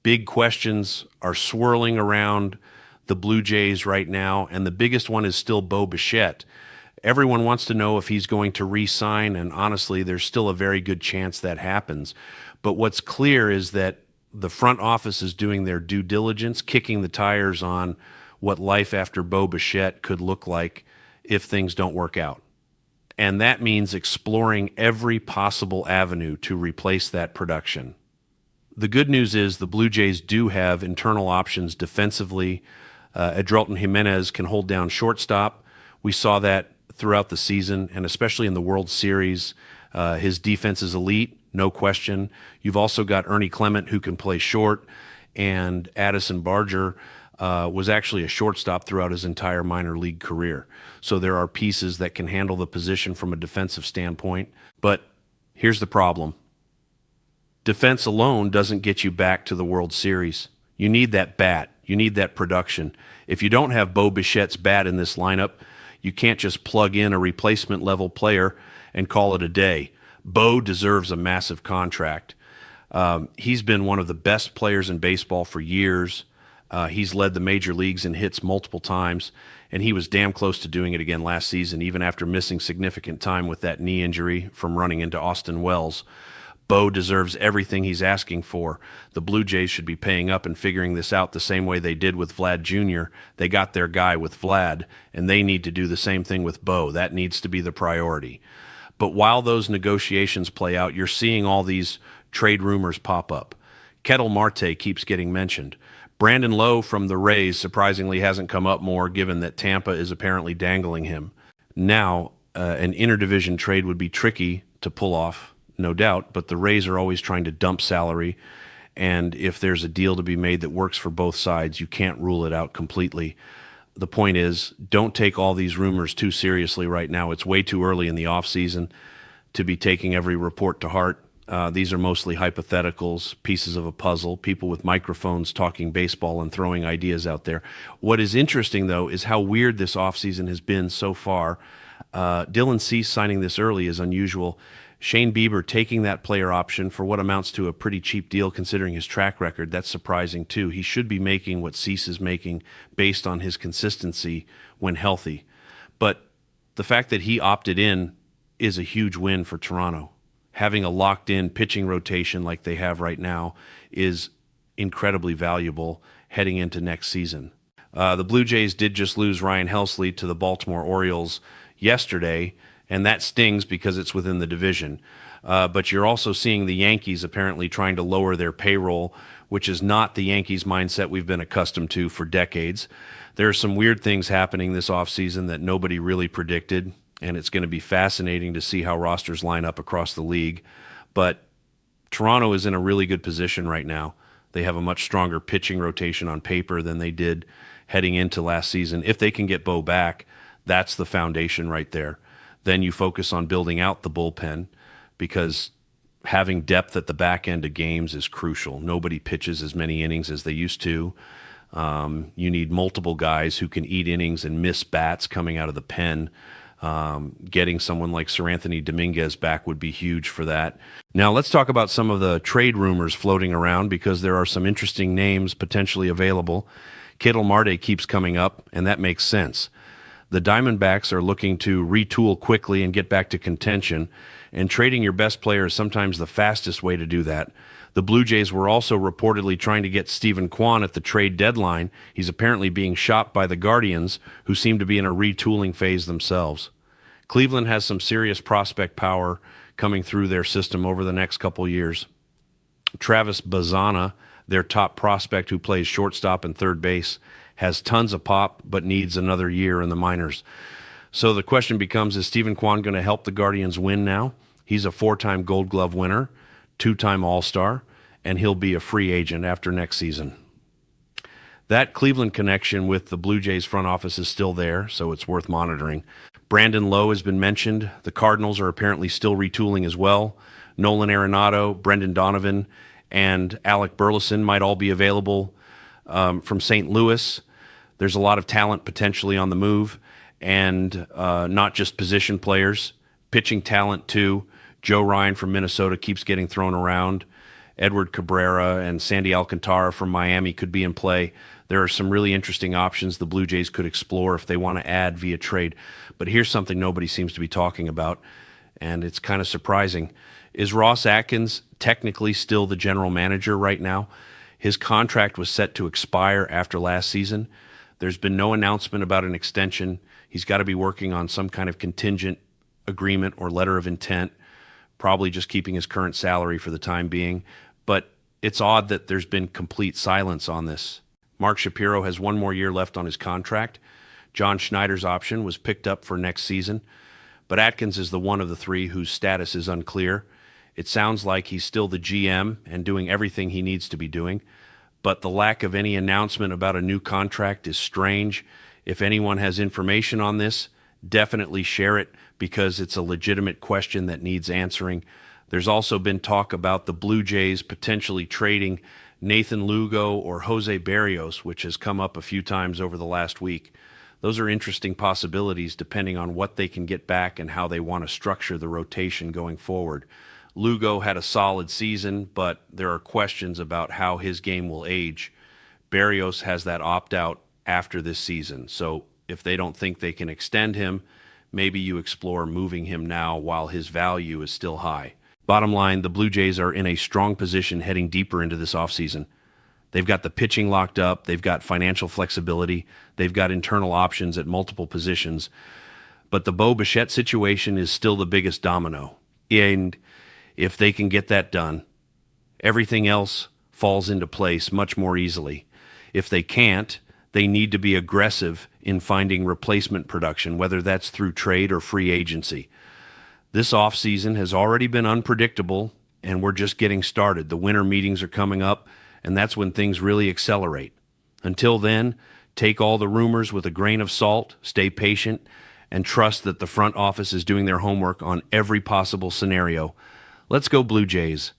Big questions are swirling around the Blue Jays right now, and the biggest one is still Bo Bichette. Everyone wants to know if he's going to re-sign, and honestly, there's still a very good chance that happens. But what's clear is that the front office is doing their due diligence, kicking the tires on what life after Bo Bichette could look like if things don't work out. And that means exploring every possible avenue to replace that production. The good news is the Blue Jays do have internal options defensively. Adrelton Jimenez can hold down shortstop. We saw that throughout the season, and especially in the World Series. His defense is elite, no question. You've also got Ernie Clement, who can play short, and Addison Barger was actually a shortstop throughout his entire minor league career. So there are pieces that can handle the position from a defensive standpoint. But here's the problem. Defense alone doesn't get you back to the World Series. You need that bat. You need that production. If you don't have Bo Bichette's bat in this lineup, you can't just plug in a replacement level player and call it a day. Bo deserves a massive contract. He's been one of the best players in baseball for years. He's led the major leagues in hits multiple times, and he was damn close to doing it again last season, even after missing significant time with that knee injury from running into Austin Wells. Bo deserves everything he's asking for. The Blue Jays should be paying up and figuring this out the same way they did with Vlad Jr. They got their guy with Vlad, and they need to do the same thing with Bo. That needs to be the priority. But while those negotiations play out, you're seeing all these trade rumors pop up. Ketel Marte keeps getting mentioned. Brandon Lowe from the Rays surprisingly hasn't come up more, given that Tampa is apparently dangling him. Now, an interdivision trade would be tricky to pull off, no doubt, but the Rays are always trying to dump salary, and if there's a deal to be made that works for both sides, you can't rule it out completely. The point is, don't take all these rumors too seriously right now. It's way too early in the offseason to be taking every report to heart. These are mostly hypotheticals, pieces of a puzzle, people with microphones talking baseball and throwing ideas out there. What is interesting, though, is how weird this offseason has been so far. Dylan Cease signing this early is unusual. Shane Bieber taking that player option for what amounts to a pretty cheap deal considering his track record, that's surprising too. He should be making what Cease is making based on his consistency when healthy. But the fact that he opted in is a huge win for Toronto. Having a locked-in pitching rotation like they have right now is incredibly valuable heading into next season. The Blue Jays did just lose Ryan Helsley to the Baltimore Orioles yesterday, and that stings because it's within the division. But you're also seeing the Yankees apparently trying to lower their payroll, which is not the Yankees mindset we've been accustomed to for decades. There are some weird things happening this offseason that nobody really predicted, and it's going to be fascinating to see how rosters line up across the league. But Toronto is in a really good position right now. They have a much stronger pitching rotation on paper than they did heading into last season. If they can get Bo back, that's the foundation right there. Then you focus on building out the bullpen because having depth at the back end of games is crucial. Nobody pitches as many innings as they used to. You need multiple guys who can eat innings and miss bats coming out of the pen. Getting someone like Seranthony Dominguez back would be huge for that. Now let's talk about some of the trade rumors floating around because there are some interesting names potentially available. Ketel Marte keeps coming up, and that makes sense. The Diamondbacks are looking to retool quickly and get back to contention, and trading your best player is sometimes the fastest way to do that. The Blue Jays were also reportedly trying to get Stephen Kwan at the trade deadline. He's apparently being shopped by the Guardians, who seem to be in a retooling phase themselves. Cleveland has some serious prospect power coming through their system over the next couple years. Travis Bazana, their top prospect who plays shortstop and third base, has tons of pop, but needs another year in the minors. So the question becomes, is Stephen Kwan going to help the Guardians win now? He's a 4-time Gold Glove winner, 2-time All-Star, and he'll be a free agent after next season. That Cleveland connection with the Blue Jays front office is still there, so it's worth monitoring. Brandon Lowe has been mentioned. The Cardinals are apparently still retooling as well. Nolan Arenado, Brendan Donovan, and Alec Burleson might all be available from St. Louis. There's a lot of talent potentially on the move, and not just position players, pitching talent too. Joe Ryan from Minnesota keeps getting thrown around, Edward Cabrera and Sandy Alcantara from Miami could be in play. There are some really interesting options the Blue Jays could explore if they want to add via trade. But here's something nobody seems to be talking about, and it's kind of surprising. Is Ross Atkins technically still the general manager right now? His contract was set to expire after last season. There's been no announcement about an extension. He's got to be working on some kind of contingent agreement or letter of intent, probably just keeping his current salary for the time being. But it's odd that there's been complete silence on this. Mark Shapiro has one more year left on his contract. John Schneider's option was picked up for next season, but Atkins is the one of the three whose status is unclear. It sounds like he's still the GM and doing everything he needs to be doing, but the lack of any announcement about a new contract is strange. If anyone has information on this, definitely share it because it's a legitimate question that needs answering. There's also been talk about the Blue Jays potentially trading Nathan Lugo or Jose Berrios, which has come up a few times over the last week. Those are interesting possibilities depending on what they can get back and how they want to structure the rotation going forward. Lugo had a solid season, but there are questions about how his game will age. Berrios has that opt-out after this season, so if they don't think they can extend him, maybe you explore moving him now while his value is still high. Bottom line, the Blue Jays are in a strong position heading deeper into this offseason. They've got the pitching locked up, they've got financial flexibility, they've got internal options at multiple positions, but the Bo Bichette situation is still the biggest domino. And if they can get that done, everything else falls into place much more easily. If they can't, they need to be aggressive in finding replacement production, whether that's through trade or free agency. This offseason has already been unpredictable, and we're just getting started. The winter meetings are coming up, and that's when things really accelerate. Until then, take all the rumors with a grain of salt, stay patient, and trust that the front office is doing their homework on every possible scenario. Let's go Blue Jays.